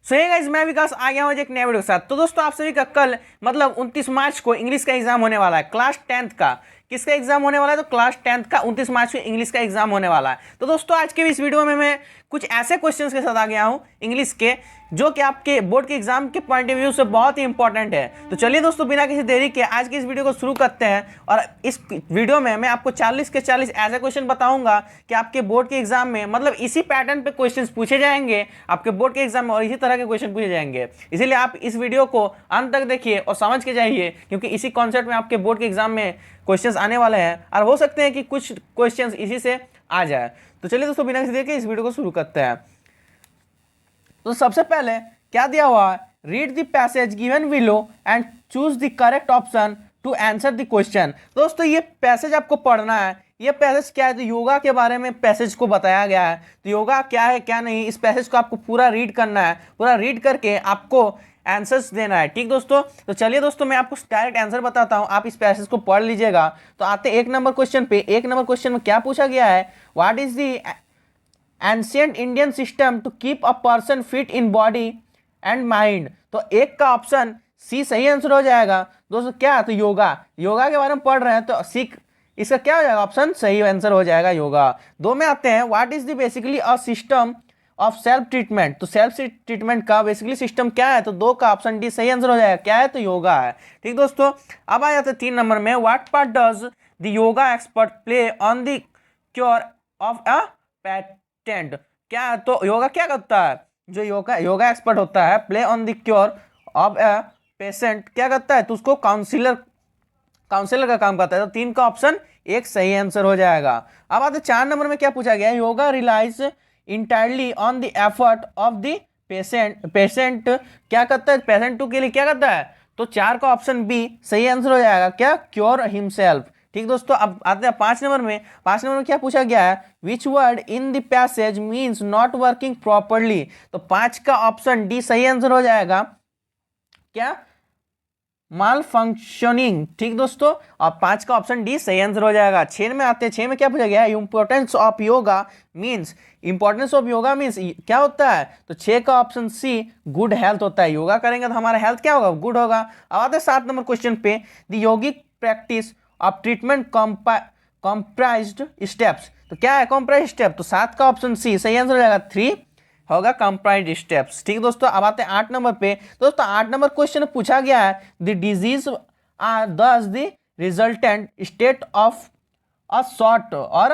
सो hey guys, मैं विकास आ गया हूँ एक नए वीडियो के साथ। तो दोस्तों, आप सभी का कल मतलब 29 मार्च को इंग्लिश का एग्जाम होने वाला है, क्लास 10th का। किसका एग्जाम होने वाला है? तो क्लास 10th का 29 मार्च को इंग्लिश का एग्जाम होने वाला है। तो दोस्तों, आज के इस वीडियो में मैं कुछ ऐसे क्वेश्चंस के साथ आ गया हूँ इंग्लिश के, जो कि आपके बोर्ड के एग्जाम के पॉइंट ऑफ व्यू से बहुत ही इंपॉर्टेंट है। तो चलिए दोस्तों, बिना किसी देरी के आज की इस वीडियो को शुरू करते हैं। और इस वीडियो में मैं आपको 40 के 40 ऐसे क्वेश्चन बताऊंगा कि आपके बोर्ड के एग्जाम में मतलब इसी पैटर्न पे क्वेश्चंस पूछे जाएंगे आपके बोर्ड के एग्जाम में, और इसी तरह के क्वेश्चन पूछे जाएंगे। इसीलिए आप इस वीडियो को अंत तक देखिए और समझ के जाइए, क्योंकि इसी कॉन्सेप्ट में आपके बोर्ड के एग्जाम में क्वेश्चंस आने वाले हैं, और हो सकते हैं कि कुछ क्वेश्चंस इसी से आ जाए। तो चलिए दोस्तों, बिना किसी देर के इस वीडियो को शुरू करते हैं। तो सबसे पहले क्या दिया हुआ है? Read the passage given below and choose the correct option to answer the question. दोस्तों, ये पैसेज आपको पढ़ना है। ये पैसेज क्या है? तो योगा के बारे में पैसेज को बताया गया है। तो योगा क्या है क्या नहीं, इस पैसेज को आपको पूरा रीड करना है। पूरा रीड करके आपको आंसर्स देना है। ठीक दोस्तों, तो चलिए दोस्तों, मैं आपको डायरेक्ट आंसर बताता हूं, आप इस पैसेज को पढ़ लीजिएगा। तो आते एक नंबर क्वेश्चन पे। एक नंबर क्वेश्चन में क्या पूछा गया है? What is the ancient Indian system to keep a person fit in body and mind? तो एक का ऑप्शन सी सही आंसर हो जाएगा। दोस्तों, क्या? तो योगा। योगा के बारे में पढ़ रहे हैं, तो सी इसका क्या हो जाएगा? ऑप्शन सही आंसर हो जाएगा, योगा। दो में आते हैं, what is the basically a system of self treatment? तो सेल्फ ट्रीटमेंट का बेसिकली सिस्टम क्या है? तो दो का ऑप्शन डी सही आंसर हो जाएगा। क्या है? तो योगा है। ठीक दोस्तों, अब आ जाते हैं तीन नंबर में, what part does the yoga expert play on the cure of a patient? क्या? तो योगा क्या करता है? जो योगा एक्सपर्ट होता है, play on the cure of a patient क्या करता है? तो उसको काउंसलर का काम करता है। तो तीन का ऑप्शन एक सही आंसर हो जाएगा। अब आते चार नंबर में, क्या पूछा गया है? Yoga relies entirely on the effort of the patient क्या करता है? पेशेंट टू के लिए क्या करता है? तो चार का ऑप्शन बी सही आंसर हो जाएगा। क्या? Cure himself. ठीक दोस्तों, अब आते हैं पांच नंबर में। पांच नंबर में क्या पूछा गया है? Which word in the passage means not working properly? तो पांच का ऑप्शन डी सही आंसर हो जाएगा। क्या? माल फंक्शनिंग। ठीक दोस्तों, और पांच का ऑप्शन डी सही आंसर हो जाएगा। छह में आते हैं। छह में क्या पूछा गया है? Importance of yoga means. Importance of yoga means क्या होता है? तो छह का ऑप्शन सी गुड हेल्थ होता है। योगा करेंगे तो हमारा हेल्थ क्या होगा? गुड होगा। अब आते हैं सात नंबर क्वेश्चन पे, the yogic practice of treatment comprised steps. तो क्या है कॉम्प्राइज स्टेप? तो सात का ऑप्शन सी सही आंसर हो जाएगा। थ्री होगा कंप्राइज स्टेप्स। ठीक दोस्तों, अब आते हैं आठ नंबर पे। दोस्तों, आठ नंबर क्वेश्चन पूछा गया है, द डिजीज आर दस the resultant state of a short और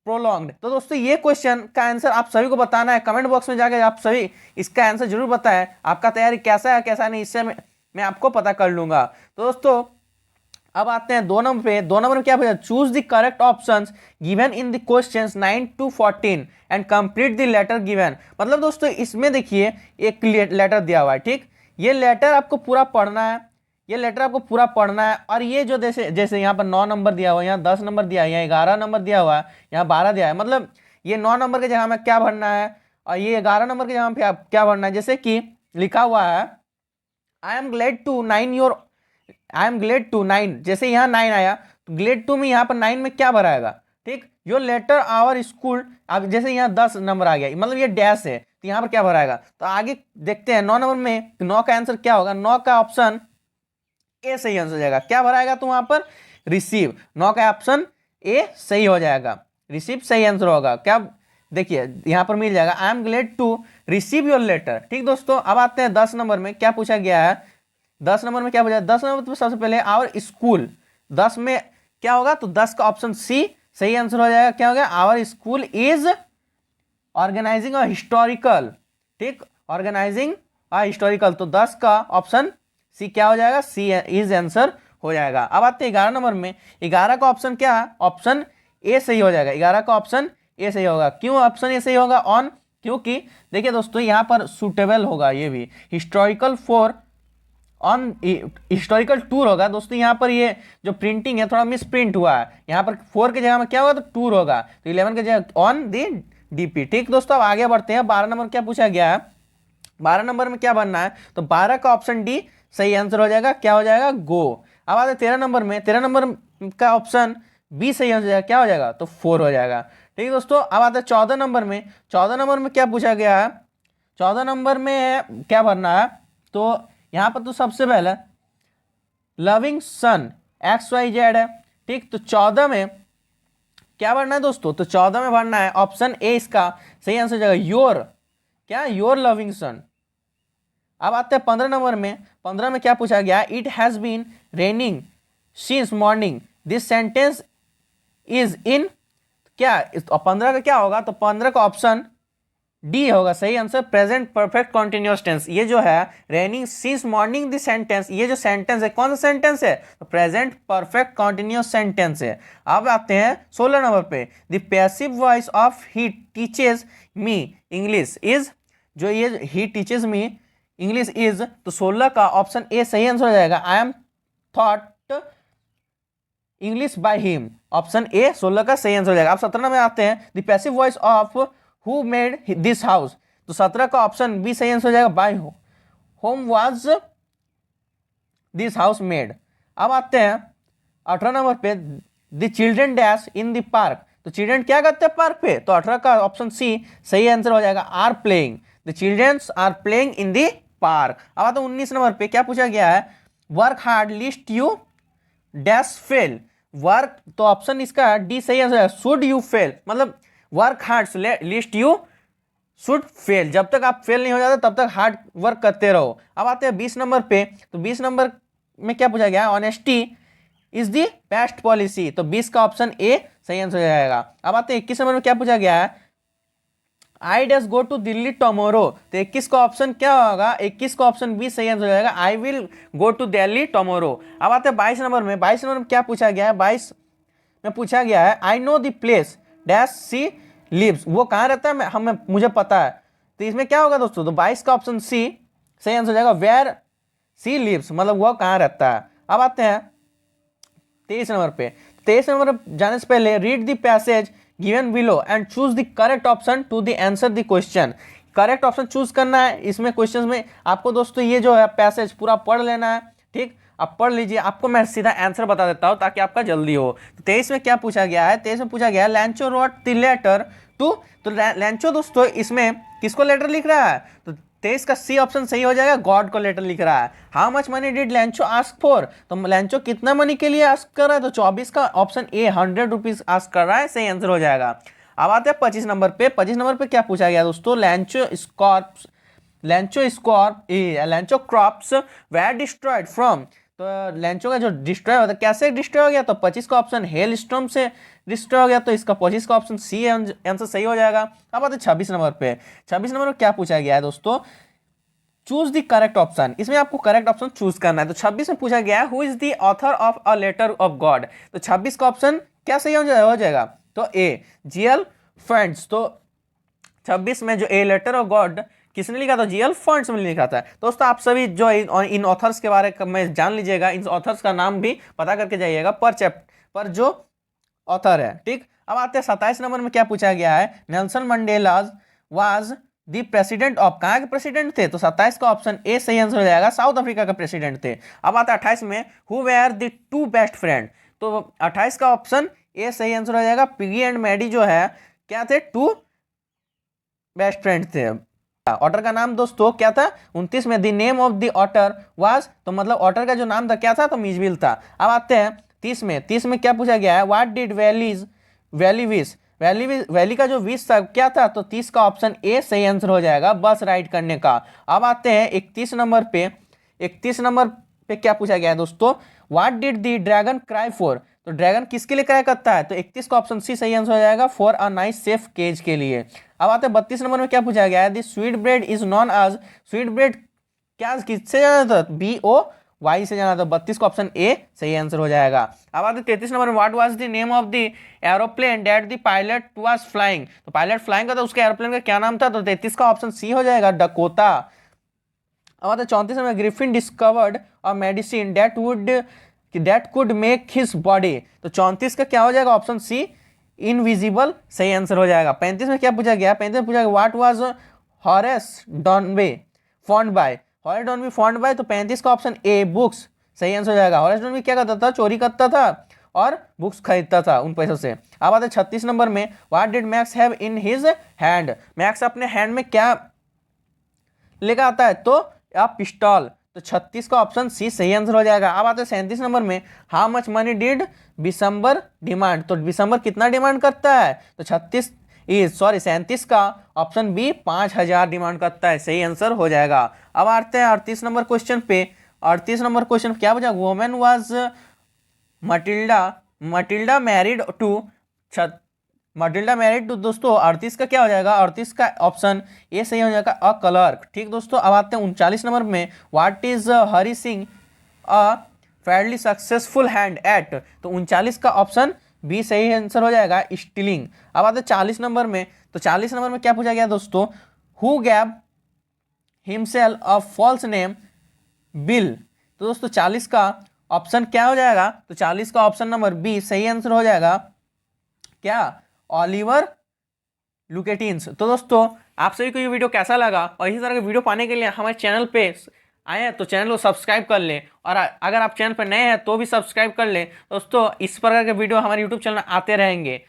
प्रोलॉन्ग्ड। तो दोस्तों, ये क्वेश्चन का आंसर आप सभी को बताना है। कमेंट बॉक्स में जाकर आप सभी इसका आंसर जरूर बताएं। आपका तैयारी कैसा है कैसा नहीं, इससे मैं आपको पता कर लूंगा। तो दोस्तों, अब आते हैं दो नंबर पे। दो नंबर में क्या पूछा? Choose the correct options given in the questions 9 to 14 and complete the letter given. मतलब दोस्तों, इसमें देखिए एक लेटर दिया हुआ है। ठीक, ये लेटर आपको पूरा पढ़ना है। ये लेटर आपको पूरा पढ़ना है। और ये जो जैसे जैसे यहाँ पर 9 नंबर दिया हुआ है, यहाँ 10 नंबर दिया है, यहाँ 11 नंबर दिया हुआ है, यहाँ 12 दिया है। मतलब ये 9 नंबर के जगह में क्या भरना है, और ये 11 नंबर के जगह पे आप क्या भरना है। जैसे कि लिखा हुआ है, I am glad to nine your I am glad to nine. जैसे यहाँ 9 आया, तो ग्लेड टू में यहाँ पर 9 में क्या भराएगा? ठीक, योर लेटर आवर स्कूल। अब जैसे यहाँ 10 नंबर आ गया, मतलब ये डैश है, तो यहाँ पर क्या भराएगा? तो आगे देखते हैं 9 नंबर में। 9 का आंसर क्या होगा? 9 का ऑप्शन ए सही आंसर हो जाएगा। क्या भराएगा? तो वहां पर रिसीव। 9 का ऑप्शन ए सही हो जाएगा, रिसीव सही आंसर होगा। क्या? देखिए यहाँ पर मिल जाएगा, I am glad to receive your letter. ठीक दोस्तों, अब आते हैं 10 नंबर में। क्या पूछा गया है? 10 नंबर में क्या पूछा? 10 नंबर तो सबसे पहले आवर स्कूल। 10 में क्या होगा? तो 10 का ऑप्शन सी सही आंसर हो जाएगा। क्या हो गया? Our school is organising a historical. ठीक, ऑर्गेनाइजिंग अ हिस्टोरिकल। तो 10 का ऑप्शन सी क्या हो जाएगा? सी इज आंसर हो जाएगा। अब आते हैं 11 नंबर में। 11 का ऑप्शन क्या है? ऑप्शन ए सही हो जाएगा। 11 का ऑप्शन ए सही होगा। क्यों ऑप्शन ए सही होगा? ऑन, क्योंकि देखिए दोस्तों, यहाँ पर सुटेबल होगा। ये भी historical for on historical tour होगा। दोस्तों, यहाँ पर ये जो प्रिंटिंग है थोड़ा मिस प्रिंट हुआ है। यहाँ पर 4 के जगह में क्या होगा? तो टूर होगा। तो 11 के जगह ऑन दी डीपी। ठीक दोस्तों, अब आगे बढ़ते हैं। 12 नंबर क्या पूछा गया है? 12 नंबर में क्या बनना है? तो 12 का ऑप्शन डी सही आंसर हो जाएगा। क्या हो जाएगा? गो। अब आते 13 नंबर में। 13 नंबर का ऑप्शन बी सही आंसर हो जाएगा। क्या हो जाएगा? तो 4 हो जाएगा। ठीक दोस्तों, अब आते हैं 14 नंबर में। 14 नंबर में क्या पूछा गया है? 14 नंबर में क्या भरना है, तो यहाँ पर तो सबसे पहले लविंग सन XYZ है, ठीक। तो 14 में क्या भरना है दोस्तों, तो 14 में भरना है ऑप्शन ए, इसका सही आंसर हो जाएगा योर, क्या, योर लविंग सन। अब आते हैं 15 नंबर में। 15 में क्या पूछा गया, it has been raining since morning, this sentence is in, क्या, 15 का क्या होगा, तो 15 का ऑप्शन डी होगा सही answer, present perfect continuous tense. ये जो है raining since morning this sentence, ये जो सेंटेंस है कौन सा सेंटेंस है, तो प्रेजेंट परफेक्ट कॉन्टिन्यूअस सेंटेंस है। अब आते हैं 16 नंबर पे, the passive voice of he teaches me English is, जो ये ही टीचेज मी इंग्लिश इज, तो 16 का ऑप्शन ए सही आंसर हो जाएगा, I M thought English by him, option A 16 का सही आंसर हो जाएगा। अब 17 में आते हैं, the passive voice of who made this house, तो 17 का ऑप्शन बी सही आंसर हो जाएगा, by whom was this house made. अब आते हैं 18 नंबर पे, the children dash in the park, तो चिल्ड्रन क्या करते हैं पार्क पे, तो 18 का ऑप्शन सी सही आंसर हो जाएगा, are playing, the childrens are playing in the park. अब आते हैं 19 नंबर पे, क्या पूछा गया है, work hard list you dash fail, work, तो ऑप्शन इसका डी सही आंसर है, शुड यू फेल, मतलब work hard list you should fail, जब तक आप फेल नहीं हो जाते तब तक हार्ड वर्क करते रहो। अब आते हैं 20 नंबर पे, तो 20 नंबर में क्या पूछा गया है, honesty is the best policy, तो 20 का ऑप्शन ए सही आंसर हो जाएगा। अब आते हैं 21 नंबर में, क्या पूछा गया है, आई डस गो टू दिल्ली टमोरो, तो 21 का ऑप्शन क्या होगा, 21 का ऑप्शन बी सही आंसर हो जाएगा, I will go to Delhi tomorrow. अब आते हैं 22 नंबर में। 22 नंबर में क्या पूछा गया है, 22 में पूछा गया है, I know the place dash she lives, वो कहाँ रहता है हमें मुझे पता है, तो इसमें क्या होगा दोस्तों, तो 22 का ऑप्शन सी सही आंसर हो जाएगा, वेयर सी लिव्स, मतलब वो कहाँ रहता है। अब आते हैं 23 नंबर पे। 23 नंबर जाने से पहले read the passage given below and choose the correct option to the answer the question, correct option choose करना है इसमें क्वेश्चन में आपको दोस्तों, ये जो है पैसेज पूरा पढ़ लेना है, ठीक। आप पढ़ लीजिए, आपको मैं सीधा आंसर बता देता हूँ ताकि आपका जल्दी हो। तो 23 में क्या पूछा गया है, 23 में पूछा गया है, Lencho wrote the letter to, तो लैंचो दोस्तों इसमें किसको लेटर लिख रहा है, तो 23 का सी ऑप्शन सही हो जाएगा, गॉड को लेटर लिख रहा है। How much money did लैंचो ask for, तो लैंचो कितना मनी के लिए आस्क कर रहा है, तो 24 का ऑप्शन ए 100 रुपीज आस्क कर रहा है, सही आंसर हो जाएगा। अब आते हैं 25 नंबर पे। 25 नंबर पे क्या पूछा गया दोस्तों, Lencho crops were destroyed from, तो लैंचो का जो डिस्ट्रॉय होता है कैसे डिस्ट्रॉय हो गया, तो 25 का ऑप्शन हेल स्टॉर्म से डिस्ट्रॉय हो गया, तो इसका 25 का ऑप्शन सी आंसर सही हो जाएगा। अब आते हैं 26 नंबर पे। 26 नंबर में क्या पूछा गया है दोस्तों, चूज द करेक्ट ऑप्शन, इसमें आपको करेक्ट ऑप्शन चूज करना है। तो 26 में पूछा गया है, who is the author of a letter of God, तो 26 का ऑप्शन क्या सही हो जाएगा, तो ए जीएल फंड्स, तो 26 में जो ए लेटर ऑफ गॉड किसने लिखा था, जीएल फंड्स में लिखा था। दोस्तों आप सभी जो इन ऑथर्स के बारे में जान लीजिएगा, इन ऑथर्स का नाम भी पता करके जाइएगा पर जो ऑथर है, ठीक। अब आते हैं 27 नंबर में, क्या पूछा गया है, Nelson Mandela was the president of, कहाँ के प्रेसिडेंट थे, तो 27 का ऑप्शन ए सही आंसर हो जाएगा, साउथ अफ्रीका का प्रेसिडेंट थे। अब आता है 28 में, who were the two best friend, तो 28 का ऑप्शन ए सही आंसर हो जाएगा, पिगी एंड मैडी जो है क्या थे, टू बेस्ट फ्रेंड थे। ऑटर का नाम दोस्तों क्या था, 29 में the name of the author was, तो मतलब ऑटर का जो नाम था क्या था, तो मिजबिल था। अब आते हैं 30 में। 30 में क्या पूछा गया है, what did valley wish, valley का जो विश था क्या था, तो 30 का ऑप्शन ए सही आंसर हो जाएगा, बस राइड करने का। अब आते हैं 31 नंबर पे। 31 नंबर पे क्या पूछा गया है दोस्तों, what did the dragon cry for, तो ड्रैगन किसके लिए क्राई करता है, तो 31 का ऑप्शन सी सही आंसर हो जाएगा, for a nice safe cage के लिए। अब आते हैं 32 नंबर में, क्या पूछा गया है, the sweet bread is known as, sweet bread क्या किससे जाना था, BOY से जाना था, 32 का ऑप्शन ए सही आंसर हो जाएगा। अब आते 33 नंबर में, what was the name of the aeroplane that the pilot was flying, तो पायलट फ्लाइंग का था, उसके एरोप्लेन का क्या नाम था, तो 33 का ऑप्शन सी हो जाएगा, डकोटा। अब आते 34 number, Griffin discovered a medicine that could make his body, तो 34 का क्या हो जाएगा, ऑप्शन सी इनविजिबल सही आंसर हो जाएगा। 35 में क्या पूछा गया, 35 में पूछा गया, what was Horace Danby fond by, Horace Danby fond by, तो 35 का ऑप्शन ए बुक्स सही आंसर हो जाएगा। हॉरेस डॉनबे क्या करता था, चोरी करता था और बुक्स खरीदता था उन पैसों से। अब आते 36 नंबर में, what did max have in his hand, max अपने हैंड में क्या लेकर आता है तो आप पिस्टल। तो 36 का ऑप्शन सी सही आंसर हो जाएगा। अब आते हैं 37 नंबर में, how much money did December demand. तो दिसंबर कितना डिमांड करता है, तो 37 का ऑप्शन बी 5,000 डिमांड करता है, सही आंसर हो जाएगा। अब आते हैं 38 नंबर क्वेश्चन पे। 38 नंबर क्वेश्चन क्या बचा, women was Matilda Matilda married to Matilda married to. दोस्तों 38 का क्या हो जाएगा, 38 का ऑप्शन ए सही हो जाएगा, अ क्लर्क। ठीक दोस्तों, अब आते हैं 39 नंबर में, what is Hari Singh a fairly successful hand eight. तो 39 का ऑप्शन बी सही आंसर हो जाएगा, स्टीलिंग। अब आते हैं 40 नंबर में। तो 40 नंबर में क्या पूछा गया दोस्तों, who gave himself a false name Bill. तो दोस्तों 40 का ऑप्शन क्या हो जाएगा, तो 40 का ऑप्शन नंबर बी सही आंसर हो जाएगा, क्या, ऑलिवर लुकेटिन्स। तो दोस्तों आप सभी को ये वीडियो कैसा लगा, और इसी तरह के वीडियो पाने के लिए हमारे चैनल पे आए हैं तो चैनल को सब्सक्राइब कर लें, और अगर आप चैनल पर नए हैं तो भी सब्सक्राइब कर लें। दोस्तों इस प्रकार के वीडियो हमारे यूट्यूब चैनल आते रहेंगे।